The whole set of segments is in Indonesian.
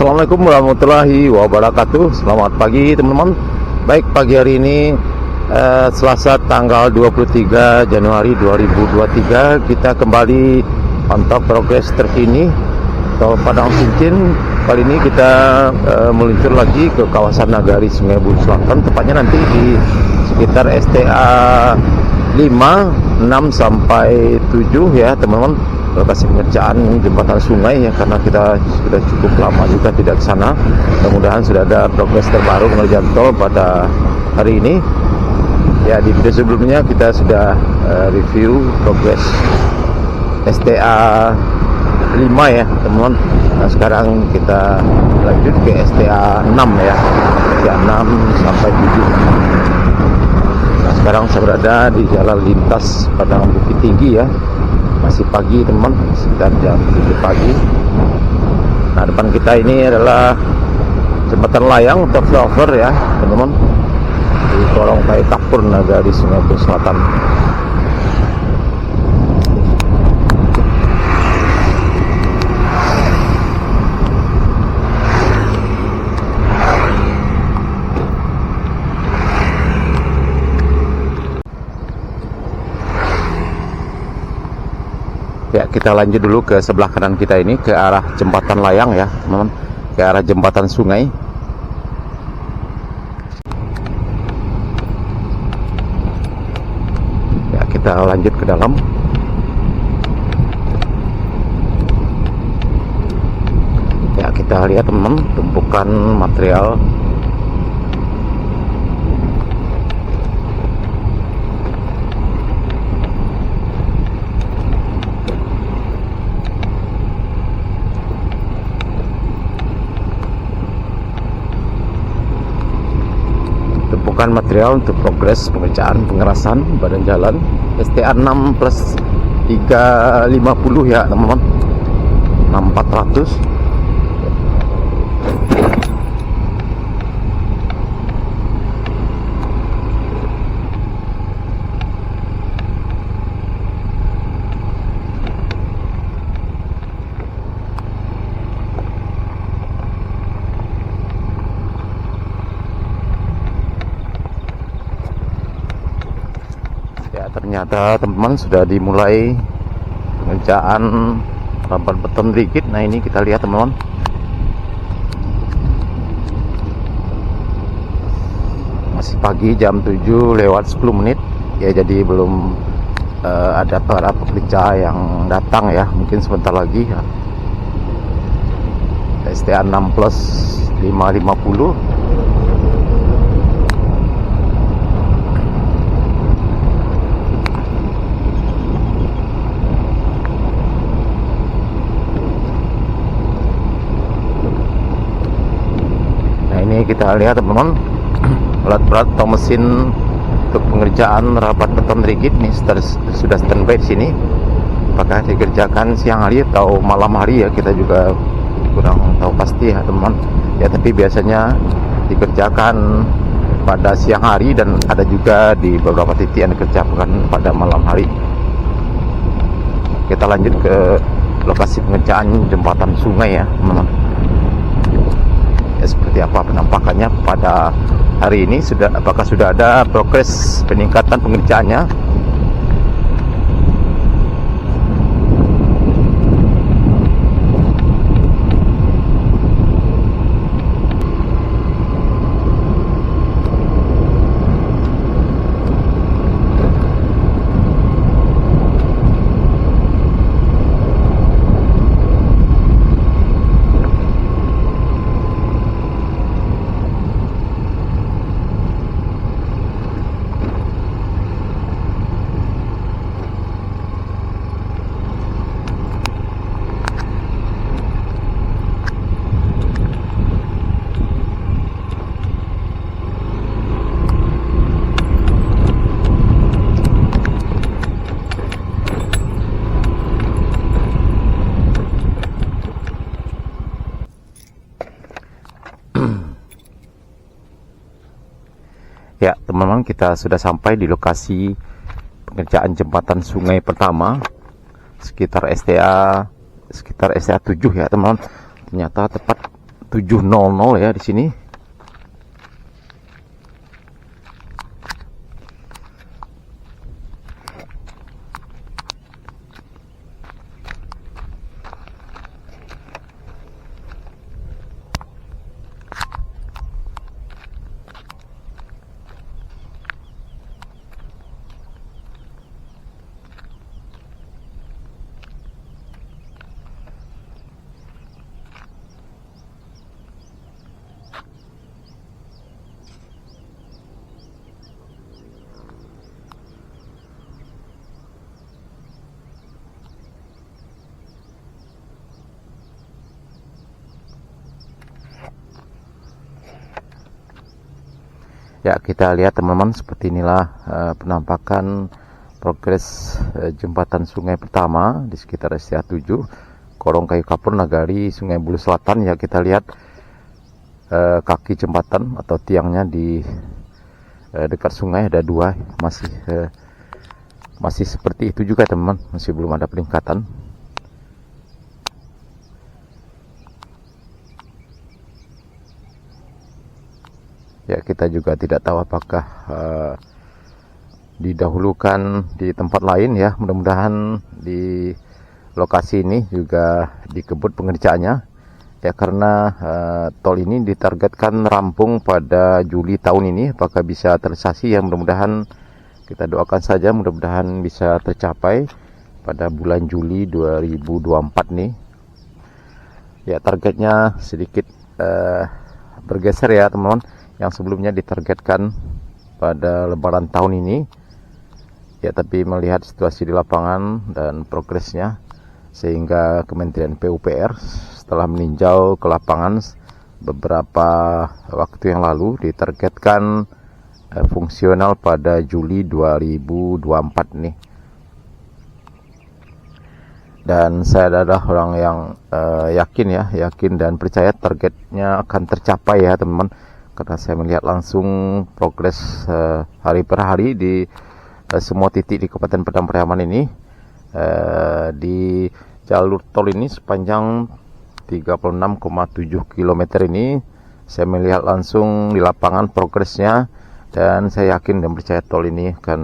Assalamualaikum warahmatullahi wabarakatuh. Selamat pagi teman-teman. Baik, pagi hari ini Selasa tanggal 23 Januari 2023 kita kembali pantau progres terkini Tol Padang Cincin. Kali ini kita meluncur lagi ke kawasan Nagari Sungai Buloh Selatan, tepatnya nanti di sekitar STA 5, 6 sampai 7 ya teman-teman, lokasi pengerjaan jembatan sungai ya, karena kita sudah cukup lama juga tidak ke sana. Mudah-mudahan sudah ada progres terbaru pengerjaan tol pada hari ini. Ya, di video sebelumnya kita sudah review progres STA 5 ya teman-teman. Nah, sekarang kita lanjut ke STA 6 ya, STA 6 sampai 7. Nah, sekarang saya berada di jalan lintas Padang Bukit Tinggi ya. Masih pagi teman, sekitar jam 7 pagi. Nah, depan kita ini adalah jembatan layang atau flyover ya teman-teman, di Kolong Kai Kapur Nagari Sungai Buloh Selatan. Ya, kita lanjut dulu ke sebelah kanan kita ini, ke arah jembatan layang ya teman-teman, ke arah jembatan sungai. Ya, kita lanjut ke dalam. Ya, kita lihat teman-teman, tumpukan material. Tumpukan material untuk progres pengerjaan pengerasan badan jalan STA 6 plus 350 ya teman-teman, 6400. Ternyata teman-teman sudah dimulai pengerjaan rampan beton rigid. Nah, ini kita lihat teman-teman, masih pagi, jam 7 lewat 10 menit ya, jadi belum ada para pekerja yang datang ya, mungkin sebentar lagi ya. STA 6 plus 550. Ini kita lihat teman-teman, alat berat atau mesin untuk pengerjaan rapat beton rigid nih sudah standby di sini. Apakah dikerjakan siang hari atau malam hari ya, kita juga kurang tahu pasti ya teman-teman ya, tapi biasanya dikerjakan pada siang hari dan ada juga di beberapa titik yang dikerjakan pada malam hari. Kita lanjut ke lokasi pengerjaan jembatan sungai ya teman-teman. Ya, seperti apa penampakannya pada hari ini, apakah sudah ada progres peningkatan pengerjaannya. Ya teman-teman, kita sudah sampai di lokasi pengerjaan jembatan sungai pertama sekitar STA 7 ya teman-teman. Ternyata tepat 7.00 ya di sini. Ya, kita lihat teman-teman, seperti inilah penampakan progres jembatan sungai pertama di sekitar STA 7 Korong Kayu Kapur Nagari Sungai Bulu Selatan. Ya, kita lihat kaki jembatan atau tiangnya di dekat sungai ada dua, masih seperti itu juga teman-teman, masih belum ada peningkatan. Ya, kita juga tidak tahu apakah didahulukan di tempat lain ya. Mudah-mudahan di lokasi ini juga dikebut pengerjaannya ya, karena tol ini ditargetkan rampung pada Juli tahun ini. Apakah bisa terrealisasi ya, mudah-mudahan kita doakan saja, mudah-mudahan bisa tercapai pada bulan Juli 2024 nih. Ya, targetnya sedikit bergeser ya teman-teman, yang sebelumnya ditargetkan pada lebaran tahun ini ya, tapi melihat situasi di lapangan dan progresnya, sehingga Kementerian PUPR setelah meninjau ke lapangan beberapa waktu yang lalu ditargetkan fungsional pada Juli 2024 nih. Dan saya adalah orang yang yakin dan percaya targetnya akan tercapai ya teman-teman, karena saya melihat langsung progres hari per hari di semua titik di Kabupaten Padang Pariaman ini. Di jalur tol ini sepanjang 36,7 km ini saya melihat langsung di lapangan progresnya, dan saya yakin dan percaya tol ini akan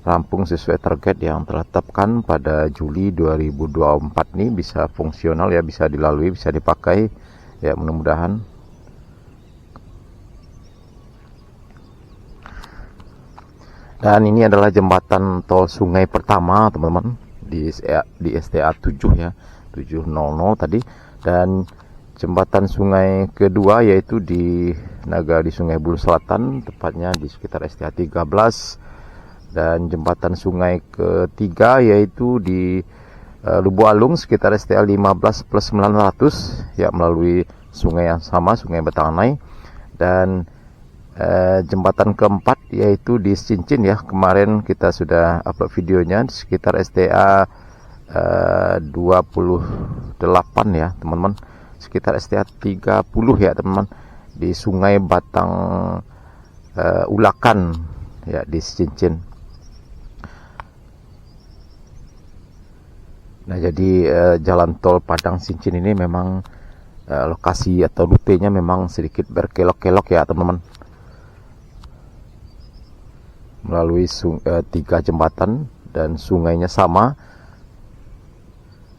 rampung sesuai target yang telah ditetapkan pada Juli 2024 ini, bisa fungsional ya, bisa dilalui, bisa dipakai ya, mudah-mudahan. Dan ini adalah jembatan tol sungai pertama teman-teman di STA 7 ya, 700 tadi. Dan jembatan sungai kedua yaitu di Nagari Sungai Bulu Selatan, tepatnya di sekitar STA 13. Dan jembatan sungai ketiga yaitu di Lubu Alung sekitar STA 15+900 ya, melalui sungai yang sama, Sungai Batanganai. Dan jembatan keempat yaitu di Cincin ya, kemarin kita sudah upload videonya di sekitar STA 28 ya teman-teman, sekitar STA 30 ya teman-teman, di Sungai Batang Ulakan ya, di Cincin. Nah, jadi jalan tol Padang Cincin ini memang lokasi atau rutenya memang sedikit berkelok-kelok ya teman-teman, melalui 3 jembatan dan sungainya sama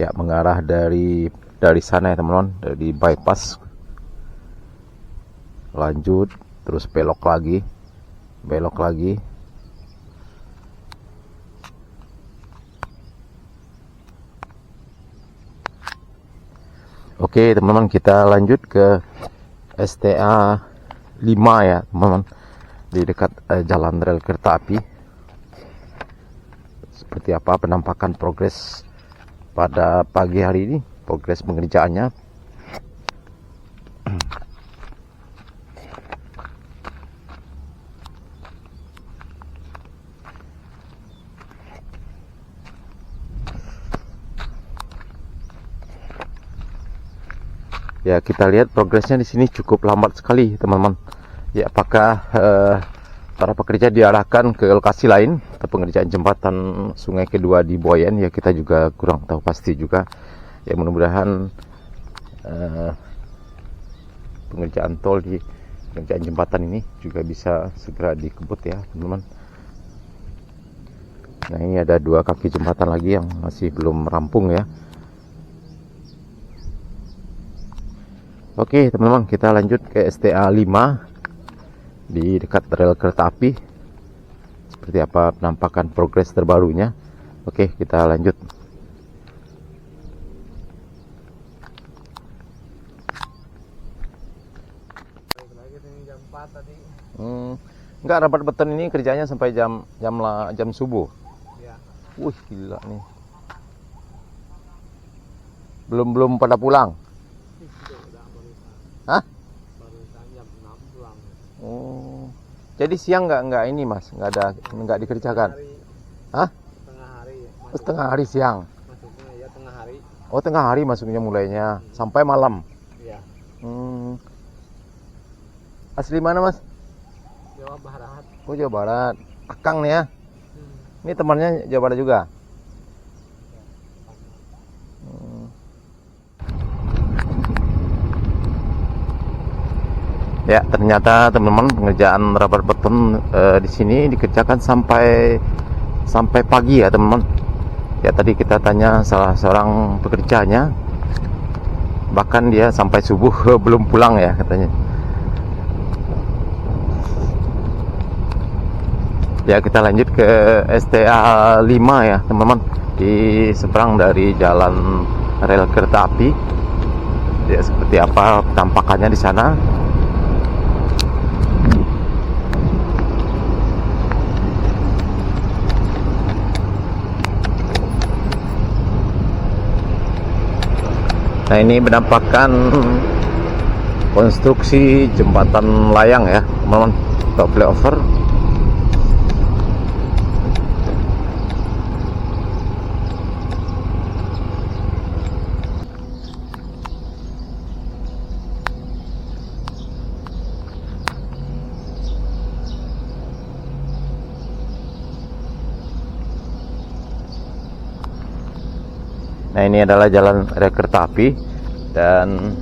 ya, mengarah dari sana ya teman-teman, dari bypass lanjut terus belok lagi. Oke teman-teman, kita lanjut ke STA 5 ya teman-teman, di dekat jalan rel kereta api. Seperti apa penampakan progres pada pagi hari ini, progres pengerjaannya. Ya, kita lihat progresnya di sini cukup lambat sekali teman-teman. Ya, apakah para pekerja diarahkan ke lokasi lain atau pengerjaan jembatan sungai kedua di Boyen ya, kita juga kurang tahu pasti juga ya. Mudah-mudahan pengerjaan tol di pengerjaan jembatan ini juga bisa segera dikebut ya teman-teman. Nah ini ada 2 kaki jembatan lagi yang masih belum rampung ya. Oke teman-teman, kita lanjut ke STA 5 di dekat rel kereta api. Seperti apa penampakan progres terbarunya. Oke, kita lanjut. Jam 4 tadi. Enggak, rapat beton ini kerjanya sampai jam subuh. Ya. Wih, gila nih. Belum pada pulang. Hah? Barusan jam 6 pulang. Oh. Jadi siang enggak ini Mas, enggak dikerjakan. Hah? Setengah hari. Setengah hari siang. Masuknya ya tengah hari. Oh, tengah hari masuknya mulainya sampai malam. Iya. Asli mana Mas? Jawa Barat. Oh, Jawa Barat. Akang nih ya. Ini temannya Jawa Barat juga. Ya, ternyata teman-teman pengerjaan rapat beton di sini dikerjakan sampai pagi ya teman-teman. Ya tadi kita tanya salah seorang pekerjanya, bahkan dia sampai subuh belum pulang ya katanya. Ya kita lanjut ke STA 5 ya teman-teman, di seberang dari jalan rel kereta api. Ya seperti apa tampakannya di sana. Nah ini menampakkan konstruksi jembatan layang ya teman-teman, atau flyover. Nah ini adalah jalan rel kereta api dan